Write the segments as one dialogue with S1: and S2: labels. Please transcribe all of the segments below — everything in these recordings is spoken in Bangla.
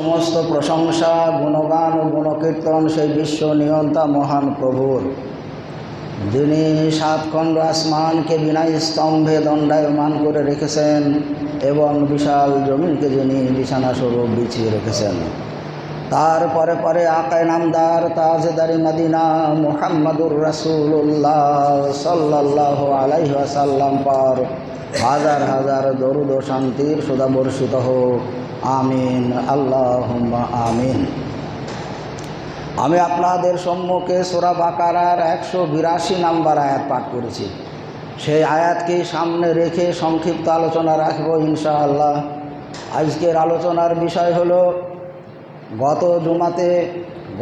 S1: সমস্ত প্রশংসা, গুণগান ও গুণকীর্তন সেই বিশ্ব নিয়ন্তা মহান প্রভুর, যিনি সাতখণ্ড আসমানকে বিনা স্তম্ভে দণ্ডায়মান করে রেখেছেন এবং বিশাল জমিনকে যিনি বিছানা স্বরূপ বিছিয়ে রেখেছেন। তারপরে পরে আকায় নামদার তাজদারি মদিনা মুহাম্মাদুর রাসূলুল্লাহ সাল্লাল্লাহু আলাইহি ওয়াসাল্লাম পর হাজার হাজার দরুদ ও শান্তির সুধা বর্ষিত হোক। আমিন, আল্লাহুম্মা আমিন। আমি আপনাদের সম্মুখে সূরা বাকারার 182 নম্বর আয়াত পাঠ করেছি। সেই আয়াতকে সামনে রেখে সংক্ষিপ্ত আলোচনা রাখব ইনশাআল্লাহ। আজকের আলোচনার বিষয় হলো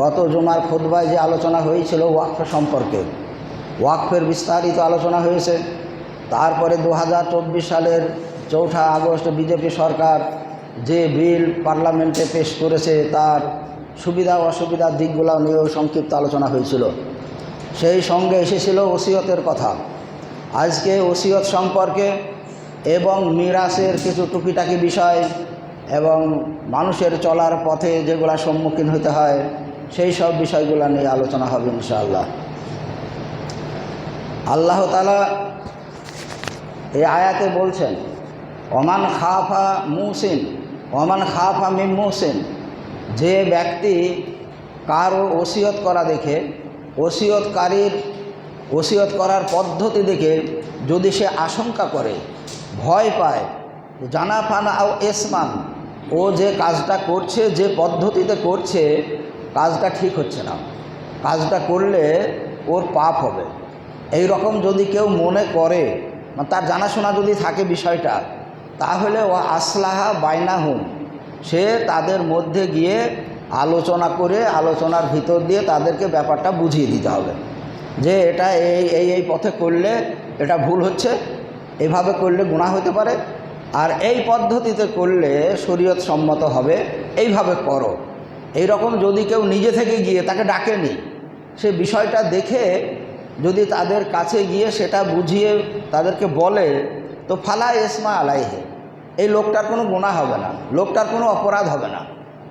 S1: গত জুমার খুতবায় যে আলোচনা হয়েছিল ওয়াকফ সম্পর্কে, ওয়াকফের বিস্তারিত আলোচনা হয়েছে। তারপরে 2024 সালের 4 আগস্ট বিজেপি সরকার যে বিল পার্লামেন্টে পেশ করেছে তার সুবিধা অসুবিধার দিকগুলো নিয়েও সংক্ষিপ্ত আলোচনা হয়েছিল। সেই সঙ্গে এসেছিল ওসিয়তের কথা। আজকে ওসিয়ত সম্পর্কে এবং মিরাসের কিছু টুকিটাকি বিষয় এবং মানুষের চলার পথে যেগুলো সম্মুখীন হতে হয় সেই সব বিষয়গুলো নিয়ে আলোচনা হবে ইনশাআল্লাহ। আল্লাহ তাআলা এই আয়াতে বলছেন, ওমান খাফা মিন মুহসিন, যে ব্যক্তি কারো ওসিয়ত করা দেখে, ওসিয়ত করার পদ্ধতি দেখে যদি সে আশঙ্কা করে, ভয় পায়, জানা ফানা আও ইসমান, ও যে কাজটা করছে, যে পদ্ধতিতে করছে কাজটা ঠিক হচ্ছে না, কাজটা করলে ওর পাপ হবে, এই রকম যদি কেউ মনে করে, তার জানাশোনা যদি থাকে বিষয়টা, তাহলে ও আসলাহা বাইনাহুম, সে তাদের মধ্যে গিয়ে আলোচনা করে আলোচনার ভিতর দিয়ে তাদেরকে ব্যাপারটা বুঝিয়ে দিতে হবে যে এটা এই পথে করলে এটা ভুল হচ্ছে, এভাবে করলে গুনাহ হতে পারে, আর এই পদ্ধতিতে করলে শরীয়ত সম্মত হবে, এইভাবে করো। এই রকম যদি কেউ নিজে থেকে গিয়ে, তাকে ডাকেনি, সে বিষয়টা দেখে যদি তাদের কাছে গিয়ে সেটা বুঝিয়ে তাদেরকে বলে, তো ফালা ইসমা আলাইহে, এই লোকটার কোনো গুনাহ হবে না, লোকটার কোনো অপরাধ হবে না।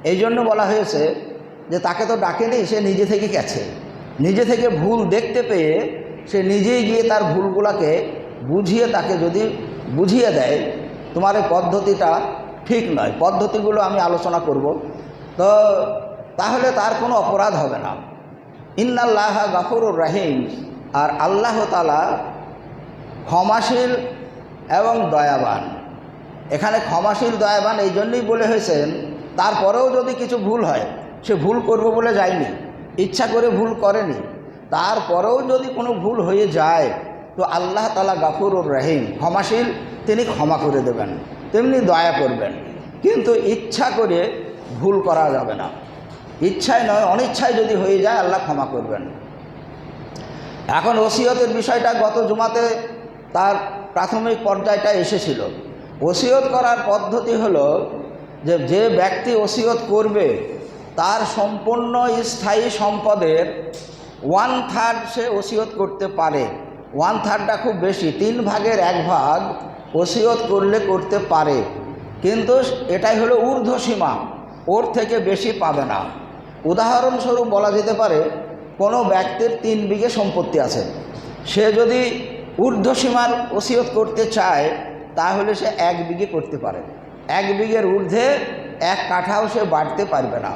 S1: এই জন্য বলা হয়েছে যে তাকে তো ডাকেনি, সে নিজে থেকে গেছে, নিজে থেকে ভুল দেখতে পেয়ে সে নিজেই গিয়ে তার ভুলগুলোকে বুঝিয়ে তাকে যদি বুঝিয়ে দেয়, তোমার এই পদ্ধতিটা ঠিক নয়, পদ্ধতিগুলো আমি আলোচনা করব, তো তাহলে তার কোনো অপরাধ হবে না। ইন্নাল্লাহা গাফুরুর রাহিম, আর আল্লাহ তাআলা ক্ষমাশীল এবং দয়াবান। এখানে ক্ষমাশীল দয়াবান এই জন্যই বলে হয়েছেন, তারপরেও যদি কিছু ভুল হয়, সে ভুল করবে বলে যায়নি, ইচ্ছা করে ভুল করেনি, তারপরেও যদি কোনো ভুল হয়ে যায় তো আল্লাহ তাআলা গাফুরুর রহিম, ক্ষমাশীল, তিনি ক্ষমা করে দেবেন, তেমনি দয়া করবেন। কিন্তু ইচ্ছা করে ভুল করা যাবে না, ইচ্ছায় নয় অনিচ্ছায় যদি হয়ে যায় আল্লাহ ক্ষমা করবেন। এখন ওসিয়তের বিষয়টা গত জুমাতে তার প্রাথমিক পর্যায়টা এসেছিল। ওসিয়ত করার পদ্ধতি হলো যে ব্যক্তি ওসিয়ত করবে তার সম্পূর্ণ স্থায়ী সম্পদের 1/3 সে ওসিয়ত করতে পারে। 1/3টা খুব বেশি, 3 ভাগের 1 ভাগ ওসিয়ত করলে করতে পারে, কিন্তু এটাই হলো ঊর্ধ্বসীমা, ওর থেকে বেশি পাবে না। উদাহরণস্বরূপ বলা যেতে পারে, কোনো ব্যক্তির 3 বিঘে সম্পত্তি আছে, সে যদি ঊর্ধ্বসীমার ওসিয়ত করতে চায় তাহলে সে 1 বিঘে করতে পারে, 1 বিঘের ঊর্ধ্বে 1 কাঠাও সে বাড়তে পারবে না।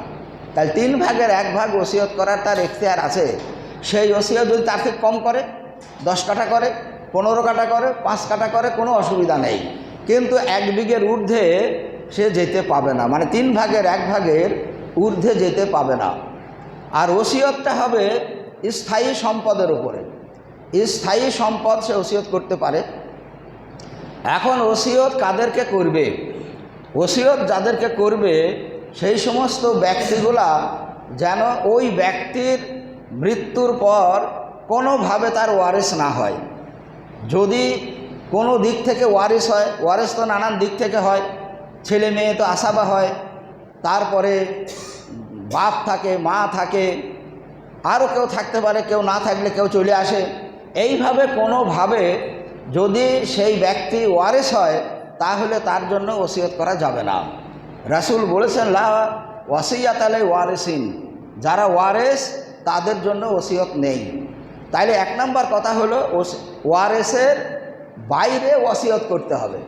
S1: তাই 3 ভাগের 1 ভাগ ওসিয়ত করার তার এখতিয়ার আছে। সেই ওসিয়ত যদি তার থেকে কম করে, 10 কাঠা করে, 15 কাঠা করে, 5 কাঠা করে, কোনো অসুবিধা নেই, কিন্তু 1 বিঘের ঊর্ধ্বে সে যেতে পাবে না, মানে 3 ভাগের 1 ভাগের ঊর্ধ্বে যেতে পাবে না। আর ওসিয়তটা হবে স্থায়ী সম্পদের উপরে, স্থায়ী সম্পদ সে ওসিয়ত করতে পারে। এখন ওসিয়ত কাদেরকে করবে? ওসিয়ত যাদেরকে করবে সেই সমস্ত ব্যক্তিগুলা যেন ওই ব্যক্তির মৃত্যুর পর কোনোভাবে তার ওয়ারিস না হয়। যদি কোনো দিক থেকে ওয়ারিস হয়, ওয়ারিস তো নানান দিক থেকে হয়, ছেলে মেয়ে তো আসাবা হয়, তারপরে বাপ থাকে, মা থাকে, আরও কেউ থাকতে পারে, কেউ না থাকলে কেউ চলে আসে। এইভাবে কোনোভাবে যদি সেই ব্যক্তি ওয়ারিস হয় তাহলে তার জন্য ওসিয়ত করা যাবে না। রাসূল বলেছেন, লা ওয়াসিয়াত আলাই ওয়ারিসিন, যারা ওয়ারেস তাদের জন্য ওসিয়ত নেই। তাইলে এক নম্বর কথা হলো ওয়ারেসের বাইরে ওসিয়ত করতে হবে,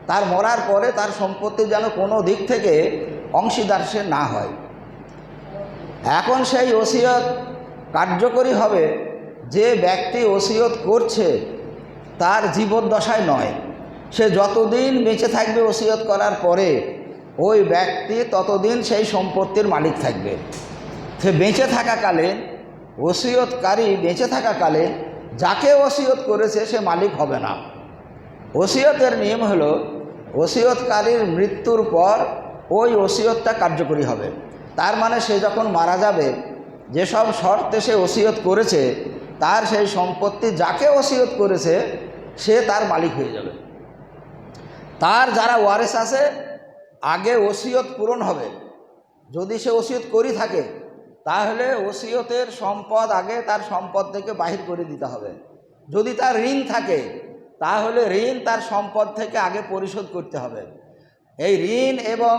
S1: তার মরার পরে তার সম্পত্তি যেন কোনো দিক থেকে অংশীদার সে না হয়। এখন সেই ওসিয়ত কার্যকরী হবে যে ব্যক্তি ওসিয়ত করছে তার জীবদ্দশায় নয়, সে যতদিন বেঁচে থাকবে ওসিয়ত করার পরে ওই ব্যক্তি ততদিন সেই সম্পত্তির মালিক থাকবে। সে বেঁচে থাকাকালীন, ওসিয়তকারী বেঁচে থাকাকালে যাকে ওসিয়ত করেছে সে মালিক হবে না। ওসিয়তের নিয়ম হলো ওসিয়তকারীর মৃত্যুর পর ওই ওসিয়তটা কার্যকরী হবে। তার মানে সে যখন মারা যাবে, যেসব শর্তে সে ওসিয়ত করেছে তার সেই সম্পত্তি যাকে ওসিয়ত করেছে সে তার মালিক হয়ে যাবে। তার যারা ওয়ারেস আছে আগে ওসিয়ত পূরণ হবে। যদি সে ওসিয়ত করি থাকে তাহলে ওসিয়তের সম্পদ আগে তার সম্পদ থেকে বাহির করে দিতে হবে। যদি তার ঋণ থাকে তাহলে ঋণ তার সম্পদ থেকে আগে পরিশোধ করতে হবে। এই ঋণ এবং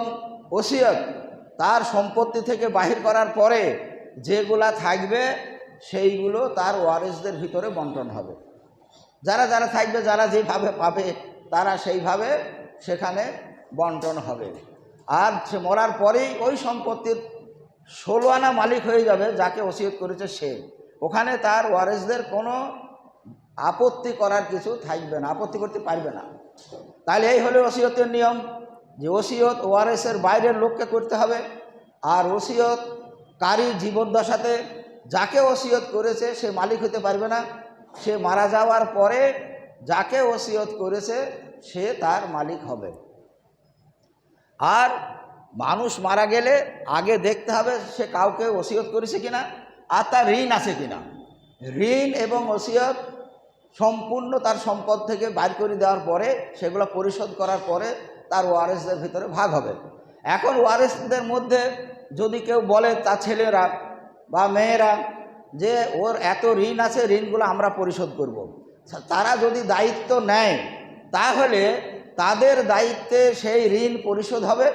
S1: ওসিয়ত তার সম্পত্তি থেকে বাহির করার পরে যেগুলা থাকবে সেইগুলো তার ওয়ারিসদের ভিতরে বন্টন হবে। যারা যারা থাকবে, যারা যেভাবে পাবে তারা সেইভাবে সেখানে বন্টন হবে। আর সে মরার পরেই ওই সম্পত্তির 16 আনা মালিক হয়ে যাবে যাকে ওসিয়ত করেছে সে। ওখানে তার ওয়ারিসদের কোনো আপত্তি করার কিছু থাকবে না, আপত্তি করতে পারবে না। তাহলে এই হলো ওসিয়তের নিয়ম, যে ওসিয়ত ওয়ারিসের বাইরের লোককে করতে হবে। আর ওসিয়ত কারী জীবদ্দশাতে যাকে ওসিয়ত করেছে সে মালিক হতে পারবে না, সে মারা যাওয়ার পরে যাকে ওসিয়ত করেছে সে তার মালিক হবে। আর মানুষ মারা গেলে আগে দেখতে হবে সে কাউকে ওসিয়ত করেছে কিনা আর তার ঋণ আছে কিনা। ঋণ এবং ওসিয়ত সম্পূর্ণ তার সম্পদ থেকে বাইর করে দেওয়ার পরে সেগুলো পরিশোধ করার পরে তার ওয়ারিসদের ভিতরে ভাগ হবে। এখন ওয়ারিসদের মধ্যে যদি কেউ বলে তার ছেলেরা বা মেয়েরা যে ওর এত ঋণ আছে, ঋণগুলো আমরা পরিশোধ করব, তারা যদি দায়িত্ব নেয় তাহলে তাদের দায়িত্বে সেই ঋণ পরিশোধ হবে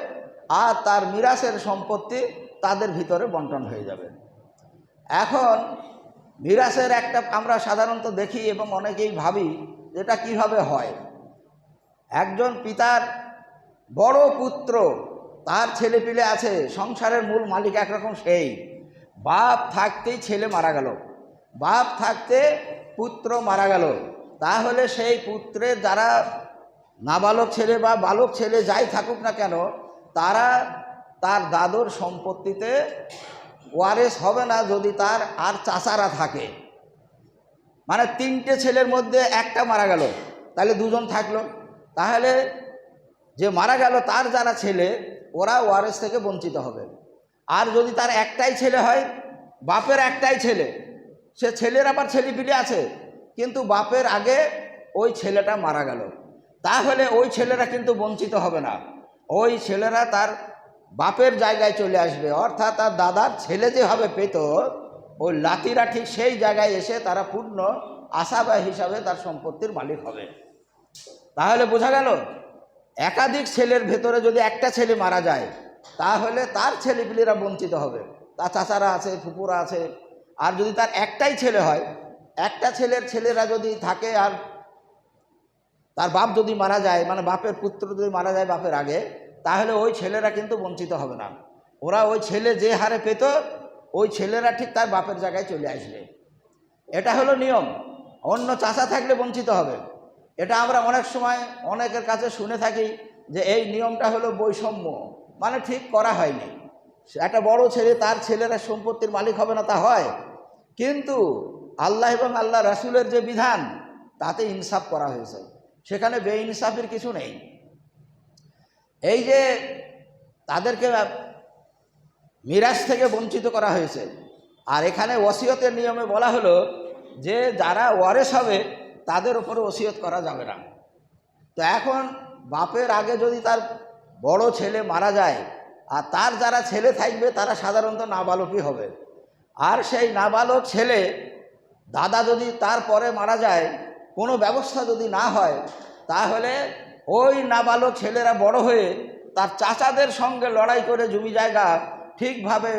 S1: আর তার মিরাসের সম্পত্তি তাদের ভিতরে বন্টন হয়ে যাবে। এখন মিরাসের একটা আমরা সাধারণত দেখি এবং অনেকেই ভাবি যেটা কিভাবে হয়। একজন পিতার বড় পুত্র, তার ছেলেপিলে আছে, সংসারের মূল মালিক একরকম সেই, বাপ থাকতেই ছেলে মারা গেল, বাপ থাকতে পুত্র মারা গেল, তাহলে সেই পুত্রের যারা নাবালক ছেলে বা বালক ছেলে যাই থাকুক না কেন তারা তার দাদুর সম্পত্তিতে ওয়ারিস হবে না যদি তার আর চাচারা থাকে। মানে 3টে ছেলের মধ্যে একটা মারা গেল, তাহলে 2জন থাকলো, তাহলে যে মারা গেল তার যারা ছেলে ওরা ওয়ারিস থেকে বঞ্চিত হবে। আর যদি তার একটাই ছেলে হয়, বাপের একটাই ছেলে, সে ছেলের আবার ছেলেপিলে আছে কিন্তু বাপের আগে ওই ছেলেটা মারা গেল, তাহলে ওই ছেলেরা কিন্তু বঞ্চিত হবে না, ওই ছেলেরা তার বাপের জায়গায় চলে আসবে। অর্থাৎ তার দাদার ছেলে যেভাবে পেত ওই লাতিরা ঠিক সেই জায়গায় এসে তারা পূর্ণ আশাবা হিসাবে তার সম্পত্তির মালিক হবে। তাহলে বোঝা গেল একাধিক ছেলের ভেতরে যদি একটা ছেলে মারা যায় তাহলে তার ছেলেপিলেরা বঞ্চিত হবে, তার চাচারা আছে, ফুপুরা আছে। আর যদি তার একটাই ছেলে হয়, একটা ছেলের ছেলেরা যদি থাকে আর তার বাপ যদি মারা যায়, মানে বাপের পুত্র যদি মারা যায় বাপের আগে, তাহলে ওই ছেলেরা কিন্তু বঞ্চিত হবে না। ওরা ওই ছেলে যে হারে পেত ওই ছেলেরা ঠিক তার বাপের জায়গায় চলে আসবে। এটা হলো নিয়ম। অন্য চাচা থাকলে বঞ্চিত হবে। এটা আমরা অনেক সময় অনেকের কাছে শুনে থাকি যে এই নিয়মটা হলো বৈষম্য, মানে ঠিক করা হয়নি। একটা বড় ছেলে তার ছেলেরা সম্পত্তির মালিক হবে না তা হয়, কিন্তু আল্লাহ এবং আল্লাহ রাসূলের যে বিধান তাতে ইনসাফ করা হয়েছে, সেখানে বেইনসাফের কিছু নেই। এই যে তাদেরকে মিরাস থেকে বঞ্চিত করা হয়েছে, আর এখানে ওসিয়তের নিয়মে বলা হলো যে যারা ওয়ারিস হবে তাদের উপরে ওসিয়ত করা যাবে না। তো এখন বাপের আগে যদি তার বড় ছেলে মারা যায় আর তার যারা ছেলে থাকবে তারা সাধারণত নাবালকই হবে, আর সেই নাবালক ছেলে দাদা যদি তার পরে মারা যায়, কোনো ব্যবস্থা যদি না হয়, তাহলে ওই নাবালক ছেলেরা বড় হয়ে তার চাচাদের সঙ্গে লড়াই করে জমি জায়গা ঠিকভাবে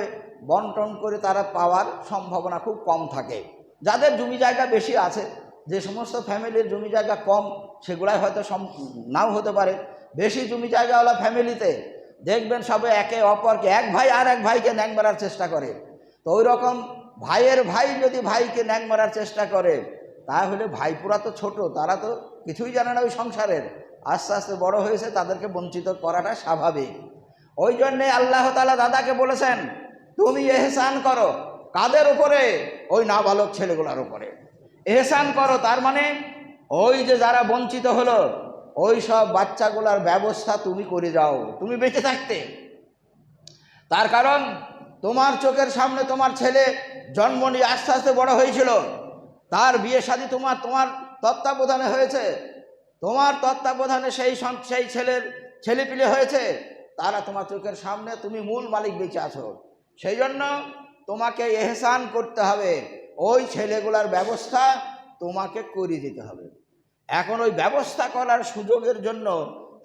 S1: বন্টন করে তারা পাওয়ার সম্ভাবনা খুব কম থাকে। যাদের জমি জায়গা বেশি আছে, যে সমস্ত ফ্যামিলির জমি জায়গা কম, সেগুলাই হয়তো নাও হতে পারে। বেশি জমি জায়গাওয়ালা ফ্যামিলিতে দেখবেন সবে একে অপরকে, এক ভাই আর এক ভাইকে ন্যাং মারার চেষ্টা করে। তো ওই রকম ভাইয়ের ভাই যদি ভাইকে ন্যাং মারার চেষ্টা করে, তাহলে ভাইপুরা তো ছোট, তারা তো কিছুই জানে না ওই সংসারের, আস্তে আস্তে বড় হয়েছে, তাদেরকে বঞ্চিত করাটা স্বাভাবিক। ওই জন্যে আল্লাহ তাআলা দাদাকে বলেছেন তুমি এহসান করো। কাদের উপরে? ওই নাবালক ছেলেগুলোর উপরে এহসান করো। তার মানে ওই যে যারা বঞ্চিত হলো, ওই সব বাচ্চাগুলার ব্যবস্থা তুমি করে যাও, তুমি বেঁচে থাকতে। তার কারণ তোমার চোখের সামনে তোমার ছেলে জন্ম নিয়ে আস্তে আস্তে বড় হয়েছিল, তার বিয়ে শাদী তোমার তত্ত্বাবধানে হয়েছে, তোমার তত্ত্বাবধানে সেই ছেলের ছেলেপিলে হয়েছে, তারা তোমার চোখের সামনে, তুমি মূল মালিক বেঁচে আছো। সেই জন্য তোমাকে এহসান করতে হবে, ওই ছেলেগুলার ব্যবস্থা তোমাকে করে দিতে হবে। এখন ওই ব্যবস্থা করার সুযোগের জন্য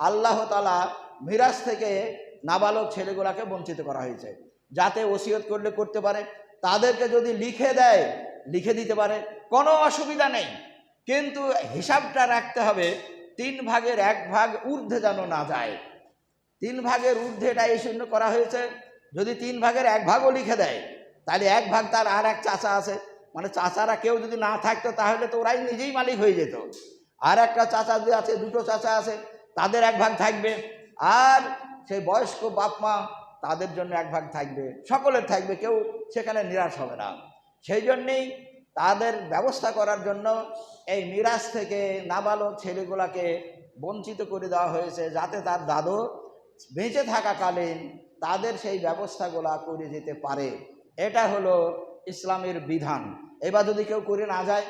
S1: আল্লাহ তাআলা মিরাজ থেকে নাবালক ছেলেগুলাকে বঞ্চিত করা হয়েছে, যাতে ওসিয়ত করলে করতে পারে, তাদেরকে যদি লিখে দেয় লিখে দিতে পারে, কোনো অসুবিধা নেই। কিন্তু হিসাবটা রাখতে হবে 3 ভাগের 1 ভাগ ঊর্ধ্বে যেন না যায়। 3 ভাগের ঊর্ধ্বে এটা এই জন্য করা হয়েছে, যদি 3 ভাগের 1 ভাগও লিখে দেয়, তাহলে 1 ভাগ তার আর এক চাচা আছে, মানে চাচারা কেউ যদি না থাকতো তাহলে তো ওরাই নিজেই মালিক হয়ে যেত। আর একটা চাচা যদি আছে, 2টো চাচা আছে, তাদের 1 ভাগ থাকবে, আর সেই বয়স্ক বাপ মা তাদের জন্য 1 ভাগ থাকবে, সকলের থাকবে, কেউ সেখানে নিরাশ হবে না। সেই জন্যেই তাদের ব্যবস্থা করার জন্য এই মিরাজ থেকে নাবালক ছেলেগুলাকে বঞ্চিত করে দেওয়া হয়েছে, যাতে তার দাদু বেঁচে থাকাকালীন তাদের সেই ব্যবস্থাগুলা করে যেতে পারে। এটা হলো ইসলামের বিধান। এবার যদি কেউ করে না যায়,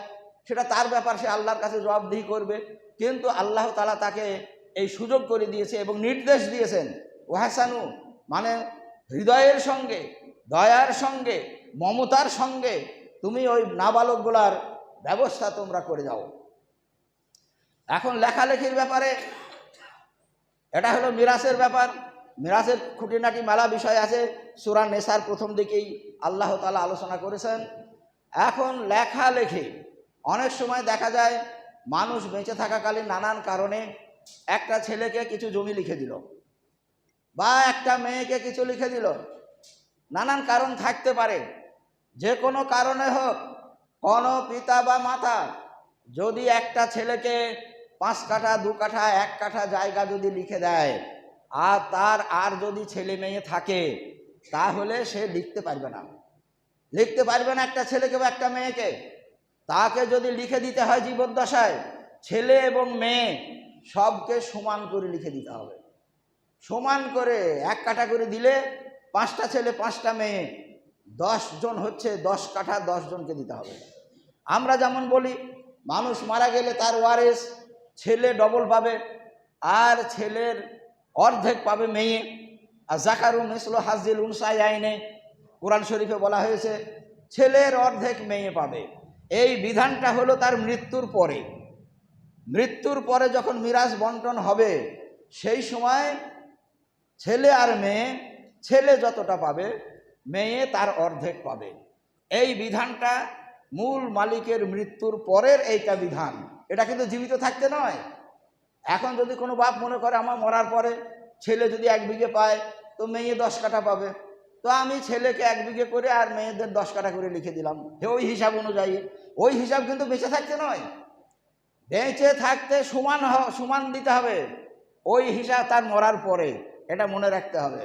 S1: সেটা তার ব্যাপার, সে আল্লাহর কাছে জবাবদিহি করবে। কিন্তু আল্লাহ তাআলা তাকে এই সুযোগ করে দিয়েছে এবং নির্দেশ দিয়েছেন, ওয়াহসানু, মানে হৃদয়ের সঙ্গে, দয়ার সঙ্গে, মমতার সঙ্গে তুমি ওই নাবালকগুলার ব্যবস্থা তোমরা করে যাও। এখন লেখালেখির ব্যাপারে, এটা হলো মিরাসের ব্যাপার। মিরাসের খুঁটিনাটি মেলা বিষয় আছে, সূরা নেসার প্রথম দিকেই আল্লাহ তাআলা আলোচনা করেছেন। এখন লেখালেখি অনেক সময় দেখা যায় মানুষ বেঁচে থাকাকালীন নানান কারণে একটা ছেলেকে কিছু জমি লিখে দিল, বা একটা মেয়েকে কিছু লিখে দিল, নানান কারণ থাকতে পারে। যে কোনো কারণে হোক, কোনো পিতা বা মাতা যদি একটা ছেলেকে 5 কাঠা 2 কাঠা 1 কাঠা জায়গা যদি লিখে দেয়, আর তার আর যদি ছেলে মেয়ে থাকে, তাহলে সে লিখতে পারবে না একটা ছেলেকে বা একটা মেয়েকে। তাকে যদি লিখে দিতে হয় জীবদ্দশায়, ছেলে এবং মেয়ে সবকে সমান করে লিখে দিতে হবে। সমান করে 1 কাঠা করে দিলে 5টা ছেলে 5টা মেয়ে, 10 জন হচ্ছে 10 কাঠা 10 জনকে দিতে হবে। আমরা যেমন বলি মানুষ মারা গেলে তার ওয়ারিস ছেলে ডবল পাবে, আর ছেলের অর্ধেক পাবে মেয়ে। আর জাকারু মিসলু হাজ্জিল উনসায়াইনে, কোরআন শরীফে বলা হয়েছে ছেলের অর্ধেক মেয়ে পাবে। এই বিধানটা হলো তার মৃত্যুর পরে। মৃত্যুর পরে যখন মিরাজ বন্টন হবে, সেই সময় ছেলে আর মেয়ে, ছেলে যতটা পাবে মেয়ে তার অর্ধেক পাবে। এই বিধানটা মূল মালিকের মৃত্যুর পরের এইটা বিধান, এটা কিন্তু জীবিত থাকতে নয়। এখন যদি কোনো বাপ মনে করে আমার মরার পরে ছেলে যদি 1 বিঘে পায়, তো মেয়ে 10 কাঠা পাবে, তো আমি ছেলেকে 1 বিঘে করে আর মেয়েদের 10 কাঠা করে লিখে দিলাম, ওই হিসাব অনুযায়ী। ওই হিসাব কিন্তু বেঁচে থাকতে নয়, বেঁচে থাকতে সমান দিতে হবে। ওই হিসাব তার মরার পরে, এটা মনে রাখতে হবে।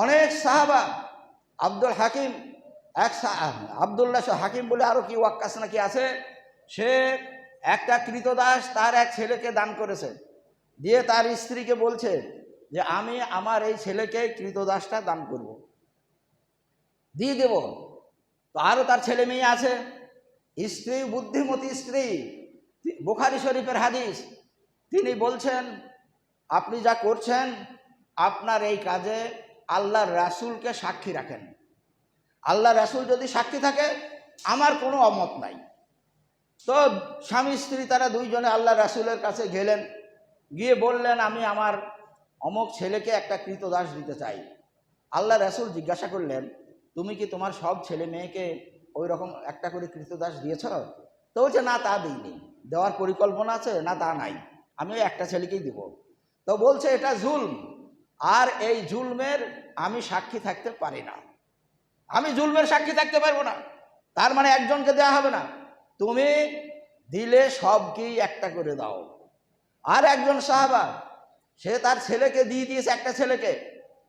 S1: অনেক সাহাবা, আব্দুল হাকিম, আবদুল্লাহ হাকিম বলে আরও কি ওয়াক্কাস নাকি আছে, সে একটা কৃতদাস তার এক ছেলেকে দান করেছে, দিয়ে তার স্ত্রীকে বলছে যে আমি আমার এই ছেলেকে কৃতদাসটা দান করব, দিয়ে দেব। তো আরও তার ছেলে মেয়ে আছে, স্ত্রী বুদ্ধিমতী স্ত্রী, বুখারী শরীফের হাদিস, তিনি বলছেন আপনি যা করছেন আপনার এই কাজে আল্লাহর রাসূলকে সাক্ষী রাখেন। আল্লাহ রাসূল যদি সাক্ষী থাকে আমার কোনো অমত নাই। তো স্বামী স্ত্রী তারা 2 জনে আল্লাহ রাসূলের কাছে গেলেন, গিয়ে বললেন আমি আমার অমুক ছেলেকে একটা কৃতদাস দিতে চাই। আল্লাহ রাসূল জিজ্ঞাসা করলেন, তুমি কি তোমার সব ছেলে মেয়েকে ওই রকম একটা করে কৃতদাস দিয়েছ? তো বলছে, না তা দিইনি। দেওয়ার পরিকল্পনা আছে? না তা নাই, আমি ওই একটা ছেলেকেই দিব। তো বলছে এটা জুলম, আর এই জুলমের আমি সাক্ষী থাকতে পারি না, আমি জুলমের সাক্ষী থাকতে পারবো না। তার মানে একজনকে দেওয়া হবে না, তুমি দিলে সবকেই একটা করে দাও। আর একজন সাহাবা, সে তার ছেলেকে দিয়ে দিয়েছে, একটা ছেলেকে।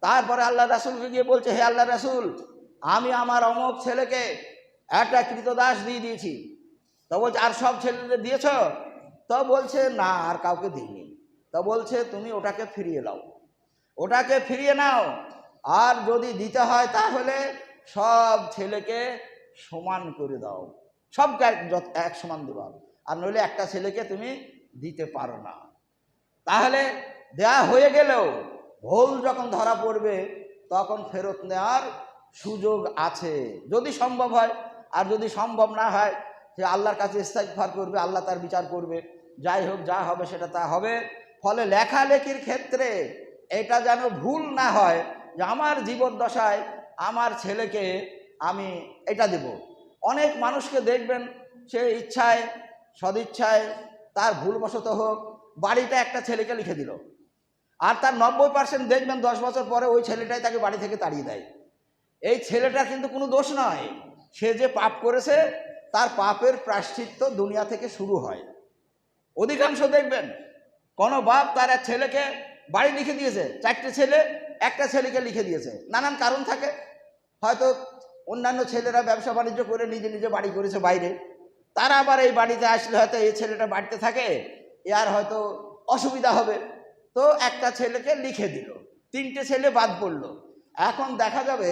S1: তারপরে আল্লাহ রাসূলকে গিয়ে বলছে, হে আল্লাহ রাসূল, আমি আমার অমুক ছেলেকে একটা কৃতদাস দিয়ে দিয়েছি। তো বলছে, আর সব ছেলেদের দিয়েছ? তো বলছে, না, আর কাউকে দিইনি। তো বলছে, তুমি ওটাকে ফিরিয়ে নাও, ওটাকে ফিরিয়ে নাও, আর যদি দিতে হয় তাহলে সব ছেলেকে সমান করে দাও, সবকে এক সমান দেবা, আর নইলে একটা ছেলেকে তুমি দিতে পারো না। তাহলে দেয়া হয়ে গেলেও ভুল যখন ধরা পড়বে তখন ফেরত নেওয়ার সুযোগ আছে, যদি সম্ভব হয়। আর যদি সম্ভব না হয়, সে আল্লাহর কাছে ইস্তেগফার করবে, আল্লাহ তার বিচার করবে। যাই হোক, যা হবে সেটা তা হবে। ফলে লেখালেখির ক্ষেত্রে এটা যেন ভুল না হয় যে আমার জীবদ্দশায় আমার ছেলেকে আমি এটা দেব। অনেক মানুষকে দেখবেন, সে ইচ্ছায় সদিচ্ছায় তার ভুলবশত হোক বাড়িটা একটা ছেলেকে লিখে দিল, আর তার 90% দেখবেন 10 বছর পরে ওই ছেলেটাই তাকে বাড়ি থেকে তাড়িয়ে দেয়। এই ছেলেটার কিন্তু কোনো দোষ নয়, সে যে পাপ করেছে তার পাপের প্রায়শ্চিত্ত দুনিয়া থেকে শুরু হয়। অধিকাংশ দেখবেন কোনো বাপ তার এক ছেলেকে বাড়ি লিখে দিয়েছে, 4টে ছেলে একটা ছেলেকে লিখে দিয়েছে, নানান কারণ থাকে। হয়তো অন্যান্য ছেলেরা ব্যবসা বাণিজ্য করে নিজে নিজে বাড়ি করেছে বাইরে, তারা আবার এই বাড়িতে আসলে হয়তো এই ছেলেটা বাড়িতে থাকে, আর হয়তো অসুবিধা হবে, তো একটা ছেলেকে লিখে দিল, 3টে ছেলে বাদ পড়লো। এখন দেখা যাবে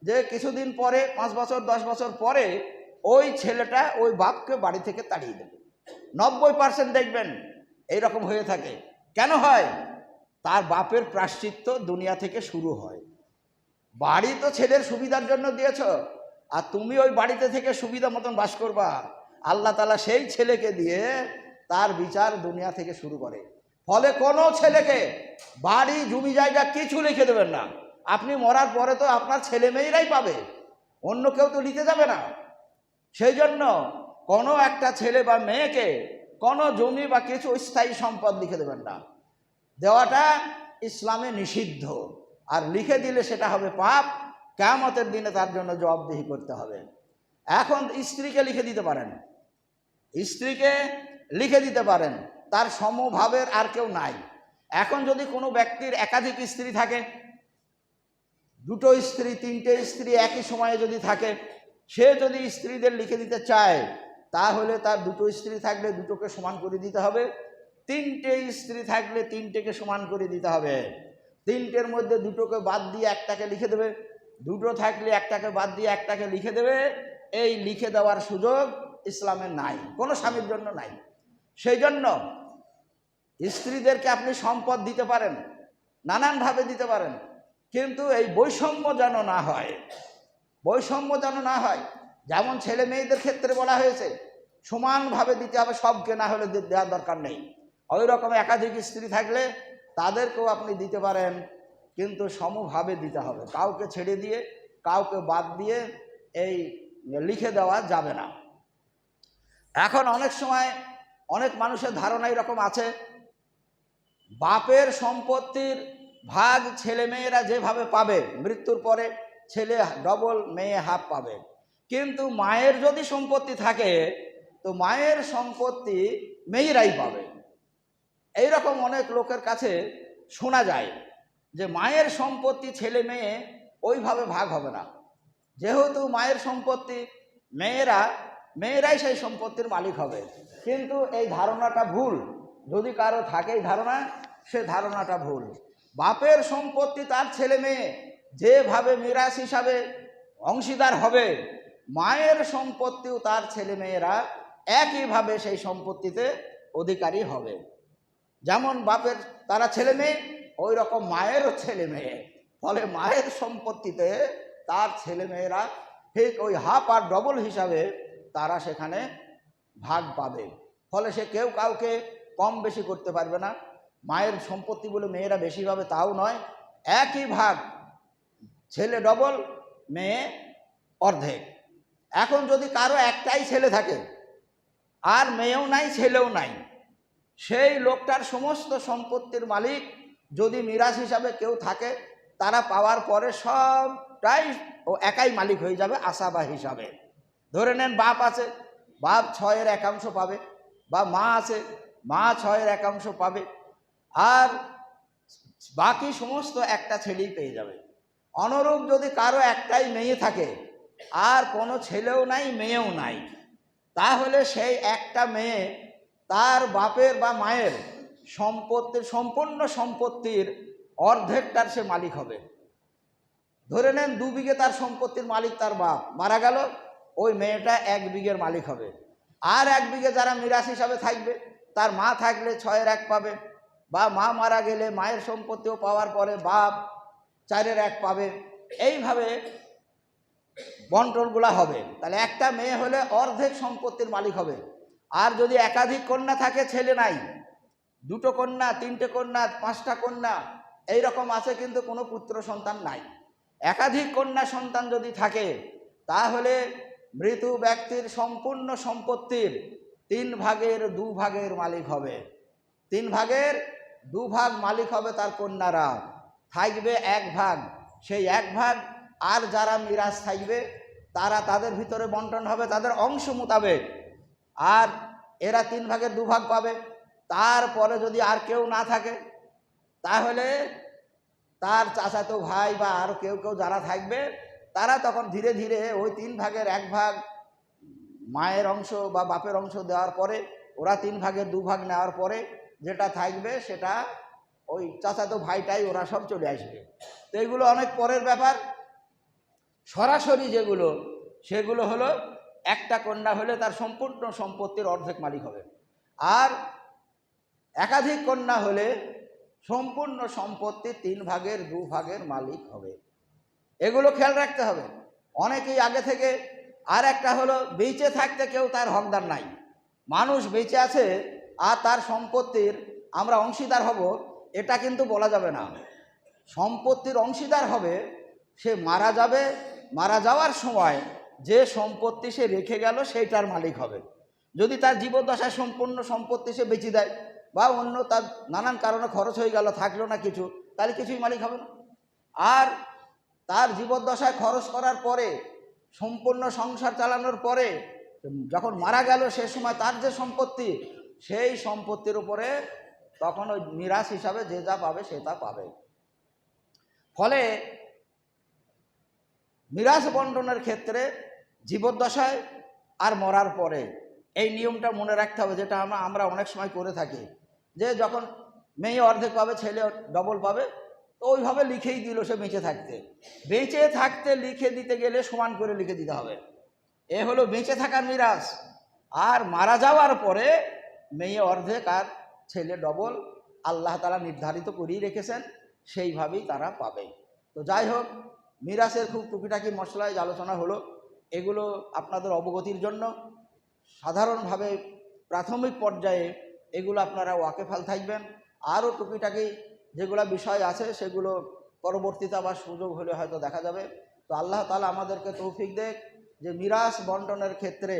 S1: যে কিছুদিন পরে, 5 বছর 10 বছর পরে ওই ছেলেটা ওই বাপকে বাড়ি থেকে তাড়িয়ে দেবে। 90% দেখবেন এইরকম হয়ে থাকে। কেন হয়? তার বাপের প্রায়শ্চিত্ত দুনিয়া থেকে শুরু হয়। বাড়ি তো ছেলের সুবিধার জন্য দিয়েছ, আর তুমি ওই বাড়িতে থেকে সুবিধা মতন বাস করবা, আল্লাহ তাআলা সেই ছেলেকে দিয়ে তার বিচার দুনিয়া থেকে শুরু করে। ফলে কোনো ছেলেকে বাড়ি জমি জায়গা কিছু লিখে দেবেন না। আপনি মরার পরে তো আপনার ছেলে মেয়েরাই পাবে, অন্য কেউ তো লিখে যাবে না। সেই জন্য কোনো একটা ছেলে বা মেয়েকে কোনো জমি বা কিছু স্থায়ী সম্পদ লিখে দেবেন না, দেওয়াটা ইসলামে নিষিদ্ধ। আর লিখে দিলে সেটা হবে পাপ, কিয়ামতের দিনে তার জন্য জবাবদিহি করতে হবে। এখন স্ত্রীকে লিখে দিতে পারেন, স্ত্রীকে লিখে দিতে পারেন, তার সমভাবের আর কেউ নাই। এখন যদি কোনো ব্যক্তির একাধিক স্ত্রী থাকে, 2টো স্ত্রী 3টে স্ত্রী একই সময়ে যদি থাকে, সে যদি স্ত্রীদের লিখে দিতে চায়, তাহলে তার 2টো স্ত্রী থাকলে 2টোকে সমান করে দিতে হবে, 3টে স্ত্রী থাকলে 3টেকে সমান করে দিতে হবে। 3টের মধ্যে 2টোকে বাদ দিয়ে একটাকে লিখে দেবে, 2টো থাকলে একটাকে বাদ দিয়ে একটাকে লিখে দেবে। এই লিখে দেওয়ার সুযোগ ইসলামের নাই, কোনো স্বামীর জন্য নাই। সেই জন্য স্ত্রীদেরকে আপনি সম্পদ দিতে পারেন, নানানভাবে দিতে পারেন, কিন্তু এই বৈষম্য যেন না হয়, বৈষম্য যেন না হয়। যেমন ছেলে মেয়েদের ক্ষেত্রে বলা হয়েছে সমানভাবে দিতে হবে সবকে, না হলে দেওয়ার দরকার নেই। ওই রকম একাধিক স্ত্রী থাকলে তাদেরকেও আপনি দিতে পারেন, কিন্তু সমভাবে দিতে হবে, কাউকে ছেড়ে দিয়ে কাউকে বাদ দিয়ে এই লিখে দেওয়া যাবে না। এখন অনেক সময় অনেক মানুষের ধারণা এরকম আছে, বাপের সম্পত্তির ভাগ ছেলে মেয়েরা যেভাবে পাবে, মৃত্যুর পরে ছেলে ডবল, মেয়ে হাফ পাবে। কিন্তু মায়ের যদি সম্পত্তি থাকে তো মায়ের সম্পত্তি মেয়েরাই পাবে। এইরকম অনেক লোকের কাছে শোনা যায় যে মায়ের সম্পত্তি ছেলে মেয়ে ওইভাবে ভাগ হবে না, যেহেতু মায়ের সম্পত্তি মেয়েরাই সেই সম্পত্তির মালিক হবে। কিন্তু এই ধারণাটা ভুল, যদি কারো থাকে এই ধারণা, সে ধারণাটা ভুল। বাপের সম্পত্তি তার ছেলে মেয়ে যেভাবে মিরাস হিসাবে অংশীদার হবে, মায়ের সম্পত্তিও তার ছেলে মেয়েরা একইভাবে সেই সম্পত্তিতে অধিকারী হবে। যেমন বাপের তারা ছেলে মেয়ে, ওই রকম মায়েরও ছেলে মেয়ে। ফলে মায়ের সম্পত্তিতে তার ছেলে মেয়েরা ঠিক ওই হাফ আর ডবল হিসাবে তারা সেখানে ভাগ পাবে। ফলে সে কেউ কাউকে কম বেশি করতে পারবে না। মায়ের সম্পত্তি বলে মেয়েরা বেশি পাবে তাও নয়, একই ভাগ ছেলে ডবল, মেয়ে অর্ধেক। এখন যদি কারো একটাই ছেলে থাকে আর মেয়েও নাই ছেলেও নাই, সেই লোকটার সমস্ত সম্পত্তির মালিক যদি মিরাস হিসাবে কেউ থাকে, তারা পাওয়ার পরে সবটাই ও একাই মালিক হয়ে যাবে আসাবা হিসাবে। ধরে নেন বাপ আছে, বাপ 6/1 পাবে, বা মা আছে, মা 6/1 পাবে, আর বাকি সমস্ত একটা ছেলেই পেয়ে যাবে। অনুরূপ যদি কারো একটাই মেয়ে থাকে আর কোনো ছেলেও নাই মেয়েও নাই, তাহলে সেই একটা মেয়ে তার বাপের বা মায়ের সম্পত্তির, সম্পূর্ণ সম্পত্তির অর্ধেকটার সে মালিক হবে। ধরে নেন 2 বিঘে তার সম্পত্তির মালিক তার বাপ, মারা গেল, ওই মেয়েটা 1 বিঘের মালিক হবে। আর 1 বিঘে যারা মিরাস হিসাবে থাকবে, তার মা থাকলে 6/1 পাবে, বা মা মারা গেলে মায়ের সম্পত্তিও পাওয়ার পরে বাপ 4/1 পাবে। এইভাবে বন্টনগুলা হবে। তাহলে একটা মেয়ে হলে অর্ধেক সম্পত্তির মালিক হবে। আর যদি একাধিক কন্যা থাকে, ছেলে নাই, 2টো কন্যা, 3টে কন্যা, 5টা কন্যা এইরকম আছে, কিন্তু কোনো পুত্র সন্তান নাই, একাধিক কন্যা সন্তান যদি থাকে, তাহলে মৃত ব্যক্তির সম্পূর্ণ সম্পত্তির 3/2 মালিক হবে। 3/2 মালিক হবে তার কন্যারা, থাকবে 1 ভাগ। সেই 1 ভাগ আর যারা মিরাজ থাকবে তারা তাদের ভিতরে বন্টন হবে তাদের অংশ মোতাবেক, আর এরা 3/2 পাবে। তারপরে যদি আর কেউ না থাকে, তাহলে তার চাচাতো ভাই বা আরও কেউ যারা থাকবে, তারা তখন ধীরে ধীরে ওই 3/1 মায়ের অংশ বা বাপের অংশ দেওয়ার পরে, ওরা 3/2 নেওয়ার পরে যেটা থাকবে সেটা ওই চাচাতো ভাইটাই, ওরা সব চলে আসবে। তো এগুলো অনেক পরের ব্যাপার। সরাসরি যেগুলো, সেগুলো হলো একটা কন্যা হলে তার সম্পূর্ণ সম্পত্তির অর্ধেক মালিক হবে, আর একাধিক কন্যা হলে সম্পূর্ণ সম্পত্তি 3/2 মালিক হবে। এগুলো খেয়াল রাখতে হবে অনেকেই আগে থেকে। আর একটা হলো, বেঁচে থাকতে কেউ তার হকদার নাই, মানুষ বেঁচে আছে আর তার সম্পত্তির আমরা অংশীদার হব, এটা কিন্তু বলা যাবে না। সম্পত্তির অংশীদার হবে সে মারা যাবে, মারা যাওয়ার সময় যে সম্পত্তি সে রেখে গেল সেইটার মালিক হবে। যদি তার জীবদ্দশায় সম্পূর্ণ সম্পত্তি সে বেচে দেয়, বা অন্য তার নানান কারণে খরচ হয়ে গেল, থাকলো না কিছু, তাহলে কিছুই মালিক হবে না। আর তার জীবদ্দশায় খরচ করার পরে, সম্পূর্ণ সংসার চালানোর পরে, যখন মারা গেল সে সময় তার যে সম্পত্তি, সেই সম্পত্তির উপরে তখন ওই মিরাস হিসাবে যে যা পাবে সে তা পাবে। ফলে মিরাস বন্টনের ক্ষেত্রে জীবদ্দশায় আর মরার পরে এই নিয়মটা মনে রাখতে হবে, যেটা আমরা অনেক সময় করে থাকি, যে যখন মেয়ে অর্ধেক পাবে ছেলে ডবল পাবে, তো ওইভাবে লিখেই দিল সে বেঁচে থাকতে। বেঁচে থাকতে লিখে দিতে গেলে সমান করে লিখে দিতে হবে, এ হলো বেঁচে থাকার মিরাস। আর মারা যাওয়ার পরে মেয়ে অর্ধেক আর ছেলে ডবল, আল্লাহ তাআলা নির্ধারিত করেই রেখেছেন, সেইভাবেই তারা পাবে। তো যাই হোক, মিরাসের খুব টুকিটাকি মশলায় আলোচনা হলো, এগুলো আপনাদের অবগতির জন্য। সাধারণভাবে প্রাথমিক পর্যায়ে এগুলো আপনারা ওয়াকেফাল থাকবেন। আরও টুকিটাকি যেগুলো বিষয় আছে সেগুলো পরবর্তীতে আবার সুযোগ হলে হয়তো দেখা যাবে। তো আল্লাহ তাআলা আমাদেরকে তৌফিক দেখ যে মিরাস বন্টনের ক্ষেত্রে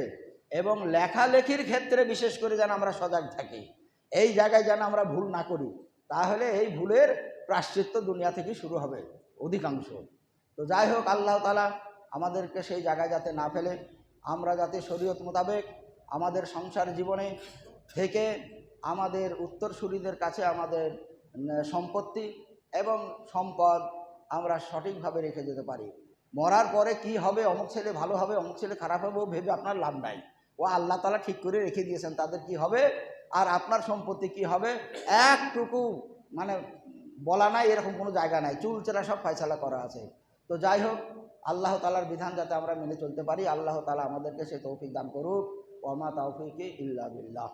S1: এবং লেখালেখির ক্ষেত্রে বিশেষ করে যেন আমরা সজাগ থাকি, এই জায়গায় যেন আমরা ভুল না করি, তাহলে এই ভুলের প্রায়শ্চিত্ত দুনিয়া থেকে শুরু হবে অধিকাংশ। তো যাই হোক, আল্লাহ তাআলা আমাদেরকে সেই জায়গায় যাতে না ফেলে, আমরা যাতে শরীয়ত মোতাবেক আমাদের সংসার জীবনে থেকে আমাদের উত্তরসূরিদের কাছে আমাদের সম্পত্তি এবং সম্পদ আমরা সঠিকভাবে রেখে যেতে পারি। মরার পরে কি হবে, অমুক ছেলে ভালো হবে, অমুক ছেলে খারাপ হবে, ও ভেবে আপনার লাভ নাই। ও আল্লাহ তাআলা ঠিক করে রেখে দিয়েছেন তাদের কি হবে আর আপনার সম্পত্তি কি হবে, একটুকু মানে বলা নাই, এরকম কোনো জায়গা নাই, চুলচেরা সব ফয়সালা করা আছে। তো যাই হোক, আল্লাহ তাআলার বিধান যাতে আমরা মেনে চলতে পারি, আল্লাহ তাআলা আমাদেরকে সে তৌফিক দান করুক। ওয়া মা তাওফীকি ইল্লা বিল্লাহ।